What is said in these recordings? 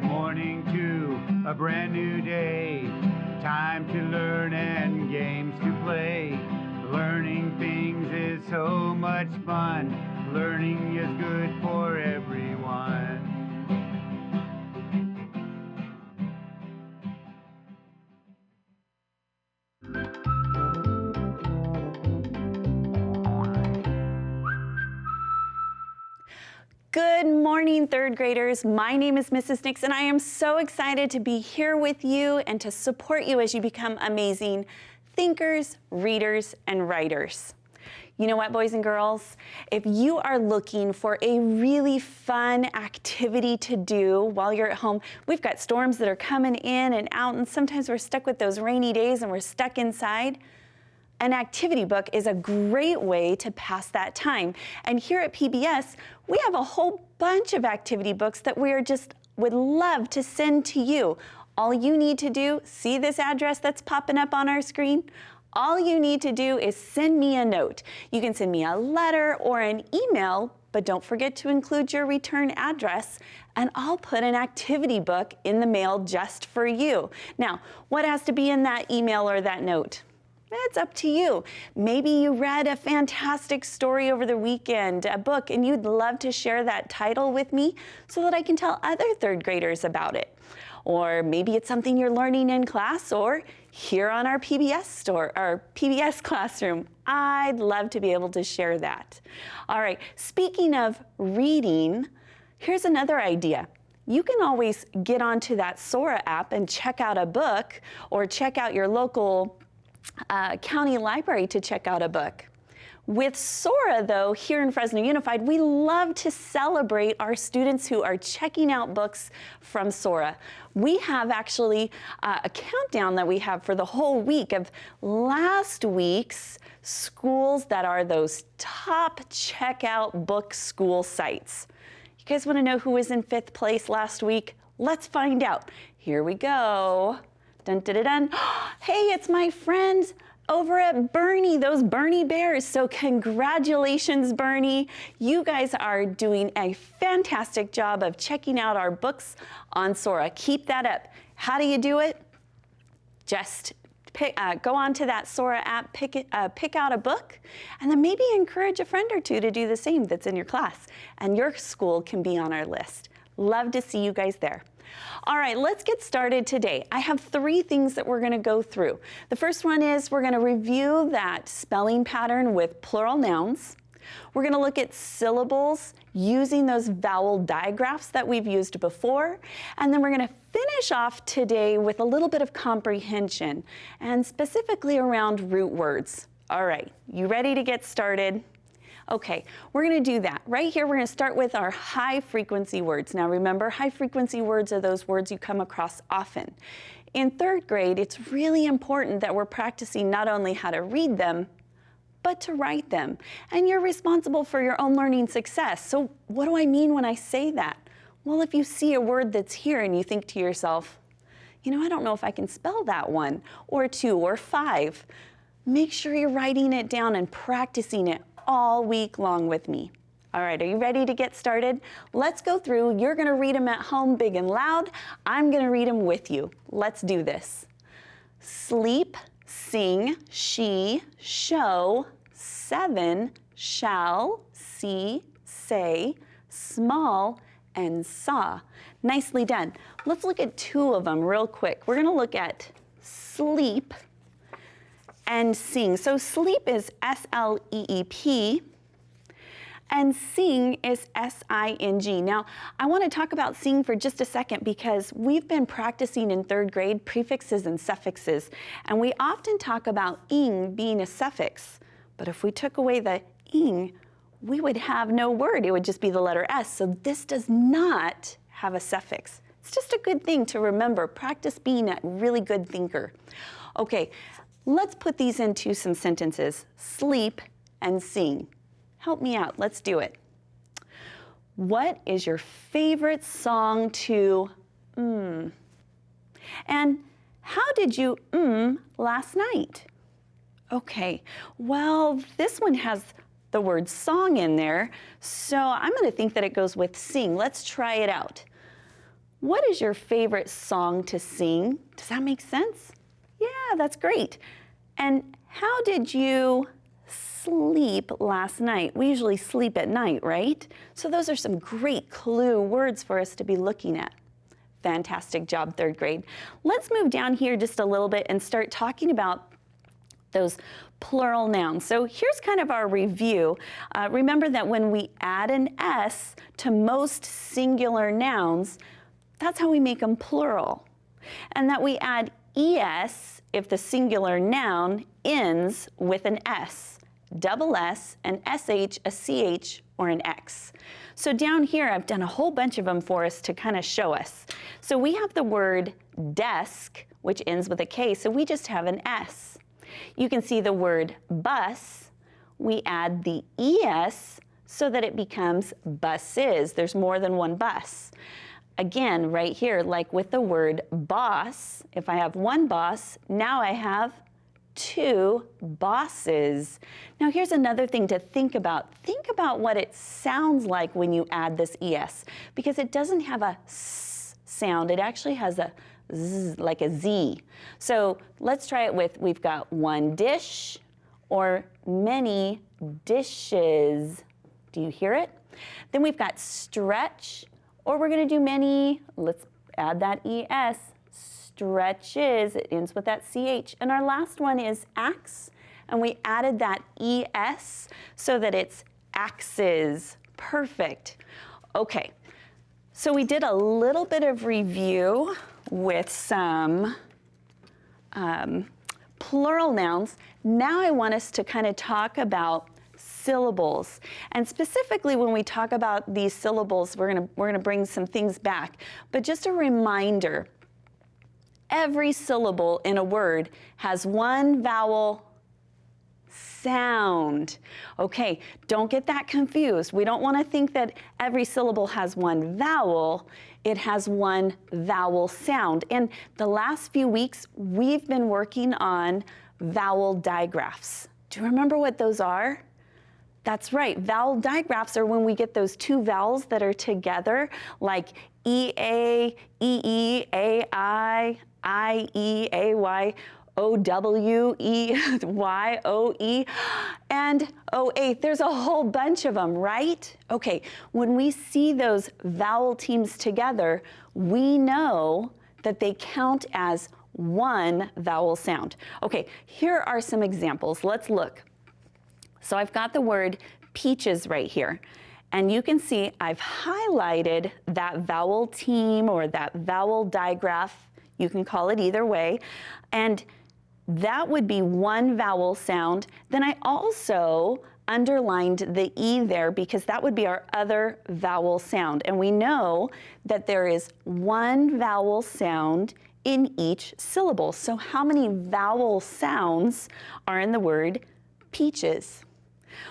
Good morning to a brand new day. Time to learn and games to play. Learning things is so much fun. Learning is good for everyone. Good morning, third graders. My name is Mrs. Nix, and I am so excited to be here with you and to support you as you become amazing thinkers, readers, and writers. You know what, boys and girls? If you are looking for a really fun activity to do while you're at home, we've got storms that are coming in and out, and sometimes we're stuck with those rainy days and we're stuck inside. An activity book is a great way to pass that time. And here at PBS, we have a whole bunch of activity books that would love to send to you. All you need to do, see this address that's popping up on our screen? All you need to do is send me a note. You can send me a letter or an email, but don't forget to include your return address, and I'll put an activity book in the mail just for you. Now, what has to be in that email or that note? It's up to you. Maybe you read a fantastic story over the weekend, a book, and you'd love to share that title with me so that I can tell other third graders about it. Or maybe it's something you're learning in class or here on our PBS classroom. I'd love to be able to share that. All right, speaking of reading, here's another idea. You can always get onto that Sora app and check out a book or check out your local county library to check out a book. With Sora, though, here in Fresno Unified, we love to celebrate our students who are checking out books from Sora. We have actually a countdown that we have for the whole week of last week's schools that are those top checkout book school sites. You guys want to know who was in 5th place last week? Let's find out. Here we go. Dun, dun, dun, dun. Hey, it's my friends over at Bernie, those Bernie Bears. So congratulations, Bernie. You guys are doing a fantastic job of checking out our books on Sora. Keep that up. How do you do it? Just go onto that Sora app, pick out a book, and then maybe encourage a friend or two to do the same that's in your class, and your school can be on our list. Love to see you guys there. All right, let's get started today. I have 3 things that we're going to go through. The first one is we're going to review that spelling pattern with plural nouns. We're going to look at syllables using those vowel digraphs that we've used before. And then we're going to finish off today with a little bit of comprehension, and specifically around root words. All right, you ready to get started? Okay, we're going to do that. Right here, we're going to start with our high frequency words. Now remember, high frequency words are those words you come across often. In 3rd grade, it's really important that we're practicing not only how to read them, but to write them. And you're responsible for your own learning success. So what do I mean when I say that? Well, if you see a word that's here and you think to yourself, you know, I don't know if I can spell that 1 or 2 or 5, make sure you're writing it down and practicing it all week long with me. All right, are you ready to get started? Let's go through. You're going to read them at home big and loud. I'm going to read them with you. Let's do this. Sleep, sing, she, show, 7, shall, see, say, small, and saw. Nicely done. Let's look at 2 of them real quick. We're going to look at sleep and sing. So sleep is S-L-E-E-P, and sing is S-I-N-G. Now, I want to talk about sing for just a second because we've been practicing in 3rd grade prefixes and suffixes, and we often talk about ing being a suffix. But if we took away the ing, we would have no word. It would just be the letter S. So this does not have a suffix. It's just a good thing to remember. Practice being a really good thinker. Okay. Let's put these into some sentences. Sleep and sing. Help me out. Let's do it. What is your favorite song to And how did you last night? Okay, well, this one has the word song in there, so I'm going to think that it goes with sing. Let's try it out. What is your favorite song to sing? Does that make sense? Yeah, that's great. And how did you sleep last night? We usually sleep at night, right? So those are some great clue words for us to be looking at. Fantastic job, third grade. Let's move down here just a little bit and start talking about those plural nouns. So here's kind of our review. Remember that when we add an S to most singular nouns, that's how we make them plural. And that we add ES if the singular noun ends with an S, double S, an SH, a CH, or an X. So down here, I've done a whole bunch of them for us to kind of show us. So we have the word desk, which ends with a K, so we just have an S. You can see the word bus, we add the ES so that it becomes buses. There's more than one bus. Again, right here, like with the word boss, if I have one boss, now I have two bosses. Now here's another thing to think about. Think about what it sounds like when you add this ES, because it doesn't have a S sound, it actually has a Z, like a Z. So let's try it with, we've got one dish or many dishes. Do you hear it? Then we've got stretch, or we're gonna do many, let's add that ES, stretches, it ends with that CH. And our last one is axe, and we added that ES so that it's axes. Perfect. Okay, so we did a little bit of review with some plural nouns. Now I want us to kind of talk about syllables. And specifically when we talk about these syllables, we're gonna bring some things back. But just a reminder, every syllable in a word has one vowel sound. Okay, don't get that confused. We don't want to think that every syllable has one vowel. It has one vowel sound. And the last few weeks, we've been working on vowel digraphs. Do you remember what those are? That's right, vowel digraphs are when we get those two vowels that are together, like E-A, E-E, A-I, I-E, A-Y, O-W-E, Y-O-E, and O-A. There's a whole bunch of them, right? Okay, when we see those vowel teams together, we know that they count as one vowel sound. Okay, here are some examples. Let's look. So I've got the word peaches right here. And you can see I've highlighted that vowel team or that vowel digraph. You can call it either way. And that would be one vowel sound. Then I also underlined the E there because that would be our other vowel sound. And we know that there is one vowel sound in each syllable. So how many vowel sounds are in the word peaches?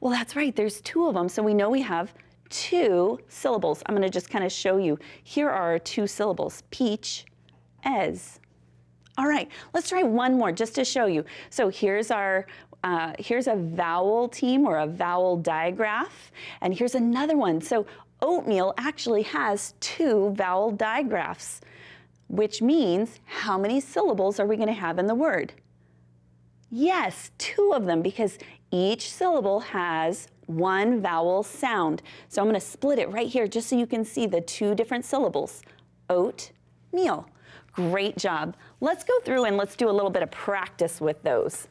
Well, that's right, there's two of them, so we know we have two syllables. I'm gonna just kind of show you. Here are our two syllables, peach, ez. All right, let's try one more just to show you. So here's our, here's a vowel team or a vowel digraph, and here's another one. So oatmeal actually has two vowel digraphs, which means how many syllables are we gonna have in the word? Yes, two of them, because each syllable has one vowel sound. So I'm going to split it right here just so you can see the two different syllables. Oatmeal. Great job. Let's go through and let's do a little bit of practice with those.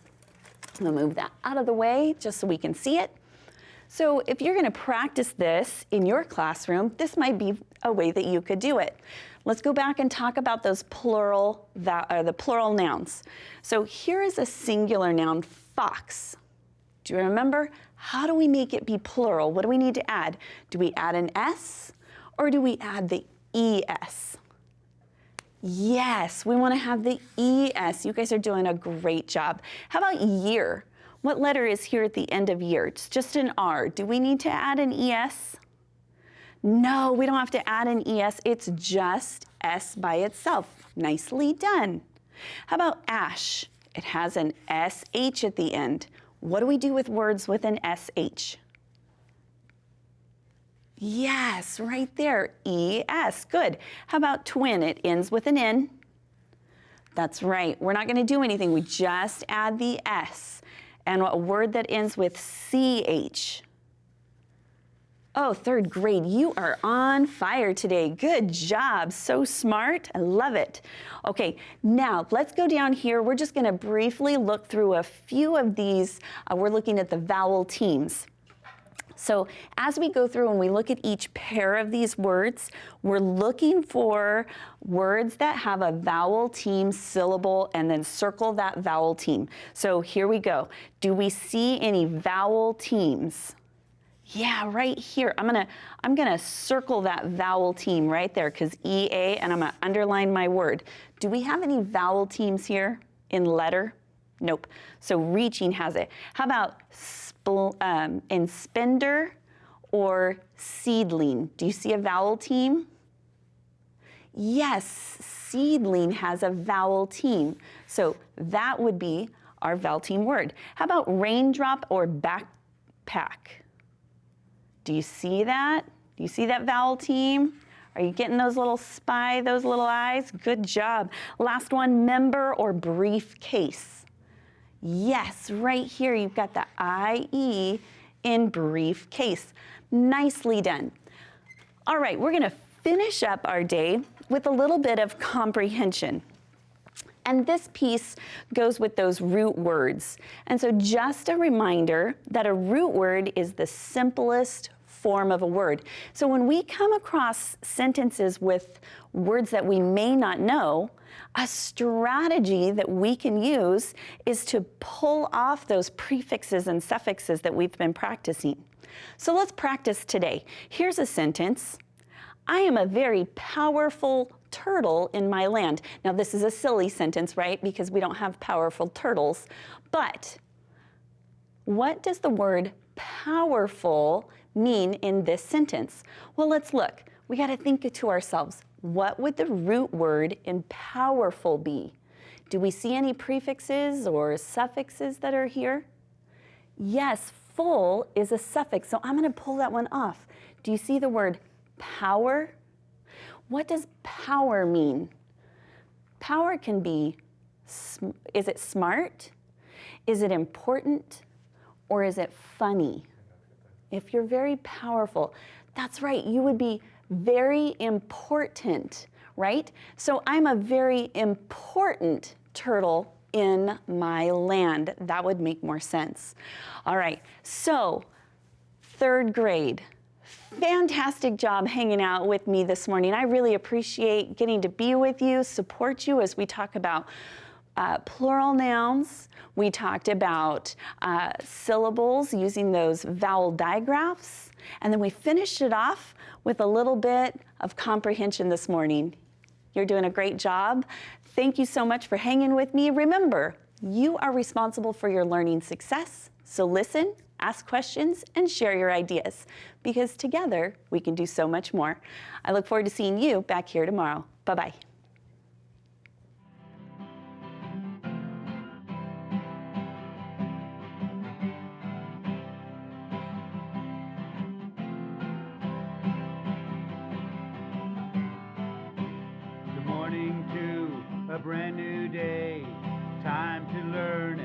I'm going to move that out of the way just so we can see it. So if you're going to practice this in your classroom, this might be a way that you could do it. Let's go back and talk about those plural, the plural nouns. So here is a singular noun, fox. Do you remember? How do we make it be plural? What do we need to add? Do we add an S or do we add the ES? Yes, we want to have the ES. You guys are doing a great job. How about year? What letter is here at the end of year? It's just an R. Do we need to add an ES? No, we don't have to add an ES. It's just S by itself. Nicely done. How about ash? It has an SH at the end. What do we do with words with an SH? Yes, right there, E-S, good. How about twin? It ends with an N. That's right, we're not gonna do anything, we just add the S. And a word that ends with C-H. Oh, third grade, you are on fire today. Good job, so smart, I love it. Okay, now let's go down here. We're just gonna briefly look through a few of these. We're looking at the vowel teams. So as we go through and we look at each pair of these words, we're looking for words that have a vowel team syllable and then circle that vowel team. So here we go. Do we see any vowel teams? Yeah, right here. I'm gonna circle that vowel team right there because EA, and I'm gonna underline my word. Do we have any vowel teams here in letter? Nope. So reaching has it. How about in spender or seedling? Do you see a vowel team? Yes, seedling has a vowel team. So that would be our vowel team word. How about raindrop or backpack? Do you see that? Do you see that vowel team? Are you getting those little eyes? Good job. Last one, member or briefcase. Yes, right here you've got the IE in briefcase. Nicely done. All right, we're gonna finish up our day with a little bit of comprehension. And this piece goes with those root words. And so just a reminder that a root word is the simplest form of a word. So when we come across sentences with words that we may not know, a strategy that we can use is to pull off those prefixes and suffixes that we've been practicing. So let's practice today. Here's a sentence. I am a very powerful turtle in my land. Now this is a silly sentence, right? Because we don't have powerful turtles. But what does the word powerful mean in this sentence? Well, let's look. We got to think to ourselves, what would the root word in powerful be? Do we see any prefixes or suffixes that are here? Yes, full is a suffix, so I'm going to pull that one off. Do you see the word power? What does power mean? Power can be, is it smart? Is it important? Or is it funny? If you're very powerful, that's right, you would be very important, right? So I'm a very important turtle in my land. That would make more sense. All right, so third grade. Fantastic job hanging out with me this morning. I really appreciate getting to be with you, support you as we talk about plural nouns. We talked about syllables using those vowel digraphs. And then we finished it off with a little bit of comprehension this morning. You're doing a great job. Thank you so much for hanging with me. Remember, you are responsible for your learning success. So listen, ask questions, and share your ideas, because together we can do so much more. I look forward to seeing you back here tomorrow. Bye-bye. Good morning to a brand new day. Time to learn